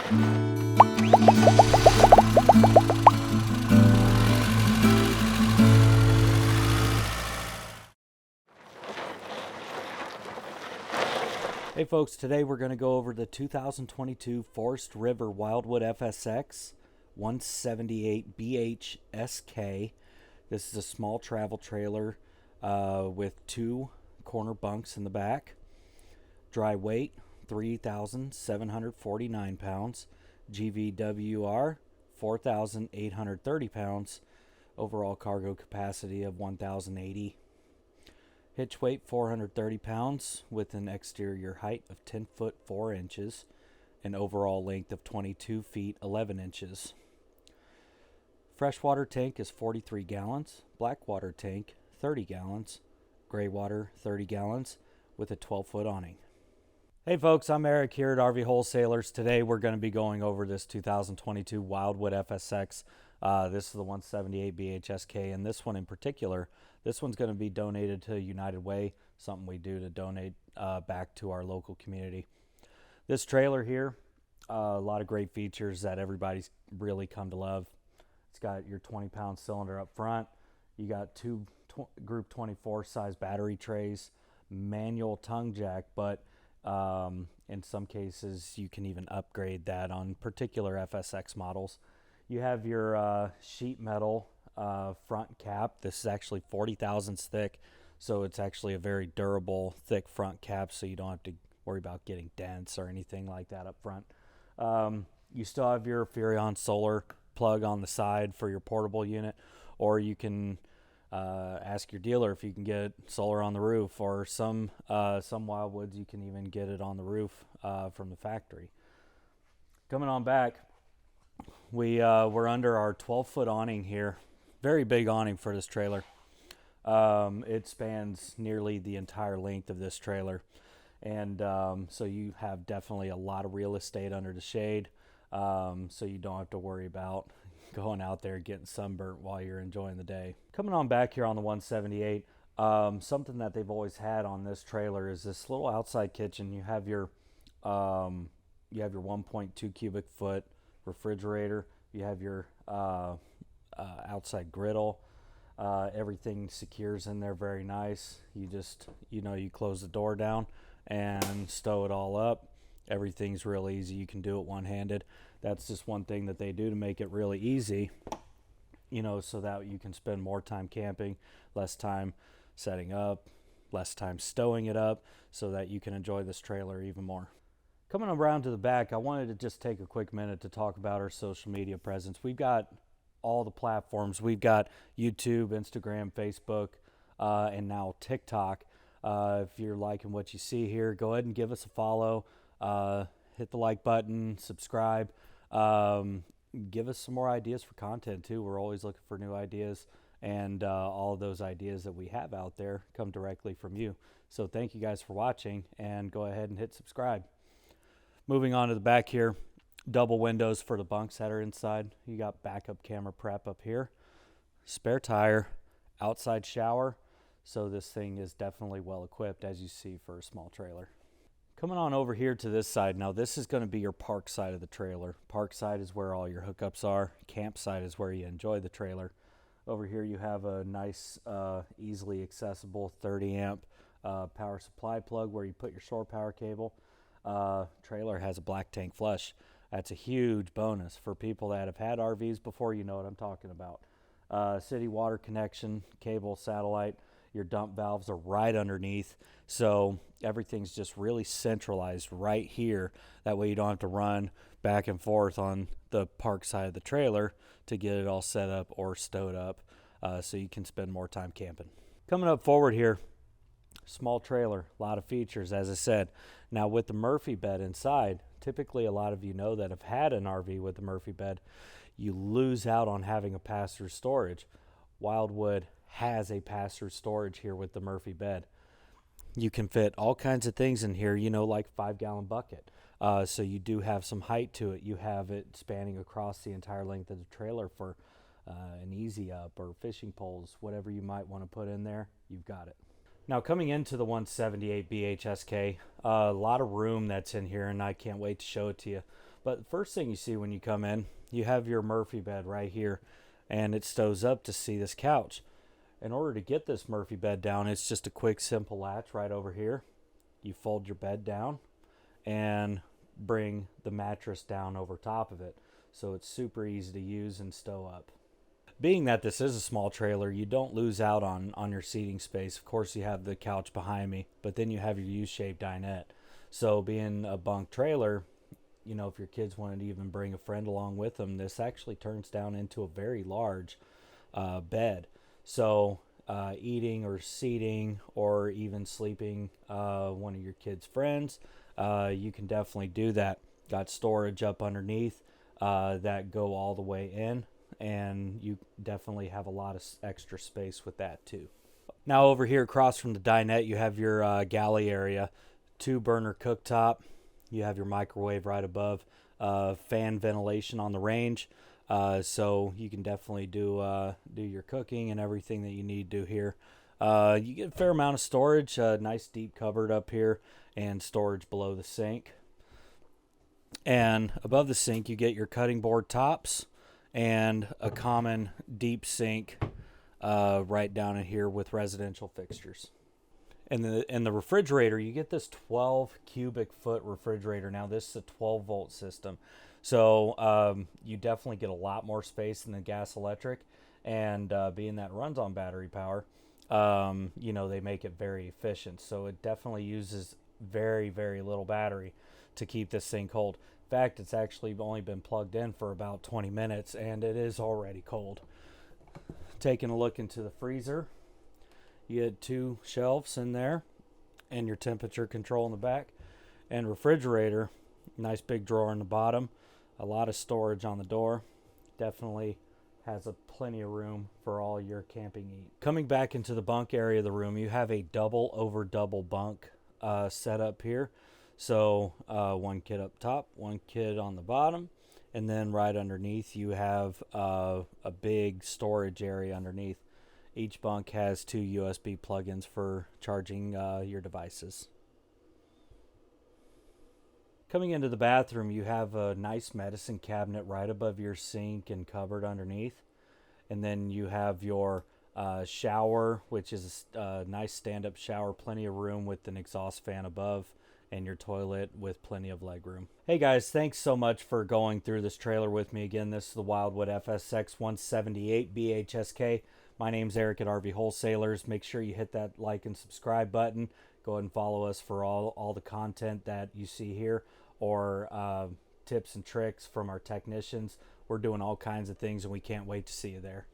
Hey folks, today we're going to go over the 2022 Forest River Wildwood FSX 178 BHSK. This is a small travel trailer with 2 corner bunks in the back. Dry weight 3,749 pounds. GVWR 4,830 pounds. Overall cargo capacity of 1,080. Hitch weight 430 pounds with an exterior height of 10 foot 4 inches, an overall length of 22 feet 11 inches. Freshwater tank is 43 gallons, blackwater tank 30 gallons, gray water 30 gallons with a 12 foot awning. Hey folks, I'm Eric here at RV Wholesalers. Today we're going to be going over this 2022 Wildwood FSX. This is the 178 BHSK, and this one in particular, this one's going to be donated to United Way, something we do to donate back to our local community. This trailer here, a lot of great features that everybody's really come to love. It's got your 20-pound cylinder up front. You got 2 Group 24 size battery trays, manual tongue jack, but in some cases you can even upgrade that on particular FSX models. You have your sheet metal front cap. This is actually 40 thousandths thick, so it's actually a very durable, thick front cap, so you don't have to worry about getting dents or anything like that up front. You still have your Furrion solar plug on the side for your portable unit, or you can ask your dealer if you can get solar on the roof, or some Wildwoods you can even get it on the roof from the factory. Coming on back, we're under our 12-foot awning here. Very big awning for this trailer. It spans nearly the entire length of this trailer, and so you have definitely a lot of real estate under the shade, so you don't have to worry about going out there getting sunburnt while you're enjoying the day. Coming on back here on the 178, something that they've always had on this trailer is this little outside kitchen. You have your 1.2 cubic foot refrigerator. You have your outside griddle. Everything secures in there very nice. You just, you close the door down and stow it all up. Everything's real easy. You can do it one-handed. That's just one thing that they do to make it really easy, so that you can spend more time camping, less time setting up, less time stowing it up, so that you can enjoy this trailer even more. Coming around to the back, I wanted to just take a quick minute to talk about our social media presence. We've got all the platforms. We've got YouTube, Instagram, Facebook, and now TikTok. If you're liking what you see here, go ahead and give us a follow. Hit the like button, subscribe. Give us some more ideas for content too. We're always looking for new ideas, and all of those ideas that we have out there come directly from you. So thank you guys for watching, and go ahead and hit subscribe. Moving on to the back here, double windows for the bunks that are inside. You got backup camera prep up here, spare tire, outside shower. So this thing is definitely well equipped, as you see, for a small trailer. Coming on over here to this side. Now this is going to be your park side of the trailer. Park side is where all your hookups are. Campsite is where you enjoy the trailer. Over here you have a nice, easily accessible 30 amp power supply plug where you put your shore power cable. Trailer has a black tank flush. That's a huge bonus for people that have had RVs before. You know what I'm talking about. City water connection, cable, satellite. Your dump valves are right underneath, so everything's just really centralized right here. That way you don't have to run back and forth on the park side of the trailer to get it all set up or stowed up, so you can spend more time camping. Coming up forward here, small trailer, a lot of features, as I said. Now with the Murphy bed inside, typically a lot of you know that have had an RV with the Murphy bed, you lose out on having a pass-through storage. Wildwood has a pass-through storage here with the Murphy bed. You can fit all kinds of things in here, like 5-gallon bucket. So you do have some height to it. You have it spanning across the entire length of the trailer for an easy up or fishing poles, whatever you might want to put in there, you've got it. Now coming into the 178 BHSK, a lot of room that's in here, and I can't wait to show it to you. But the first thing you see when you come in, you have your Murphy bed right here, and it stows up to see this couch. In order to get this Murphy bed down, it's just a quick, simple latch right over here. You fold your bed down and bring the mattress down over top of it. So it's super easy to use and stow up. Being that this is a small trailer, you don't lose out on your seating space. Of course, you have the couch behind me, but then you have your U-shaped dinette. So being a bunk trailer, you know, if your kids wanted to even bring a friend along with them, this actually turns down into a very large bed. So eating or seating or even sleeping one of your kids' friends, you can definitely do that. Got storage up underneath that go all the way in, and you definitely have a lot of extra space with that too. Now over here across from the dinette, you have your galley area, 2-burner cooktop. You have your microwave right above, fan ventilation on the range, so you can definitely do your cooking and everything that you need to do here. You get a fair amount of storage, nice deep cupboard up here, and storage below the sink. And above the sink, you get your cutting board tops and a common deep sink right down in here with residential fixtures. And the refrigerator, you get this 12 cubic foot refrigerator. Now this is a 12 volt system, so you definitely get a lot more space than the gas electric. And being that it runs on battery power, you know, they make it very efficient. So it definitely uses very, very little battery to keep this thing cold. In fact, it's actually only been plugged in for about 20 minutes and it is already cold. Taking a look into the freezer, you had 2 shelves in there and your temperature control in the back. And refrigerator, nice big drawer in the bottom, a lot of storage on the door. Definitely has plenty of room for all your camping eat. Coming back into the bunk area of the room, you have a double over double bunk set up here. So 1 kid up top, 1 kid on the bottom, and then right underneath you have a big storage area underneath. Each bunk has 2 USB plugins for charging your devices. Coming into the bathroom, you have a nice medicine cabinet right above your sink and cupboard underneath. And then you have your shower, which is a nice stand-up shower, plenty of room with an exhaust fan above, and your toilet with plenty of leg room. Hey guys, thanks so much for going through this trailer with me. Again, this is the Wildwood FSX 178 BHSK. My name's Eric at RV Wholesalers. Make sure you hit that like and subscribe button. Go ahead and follow us for all the content that you see here, or tips and tricks from our technicians. We're doing all kinds of things and we can't wait to see you there.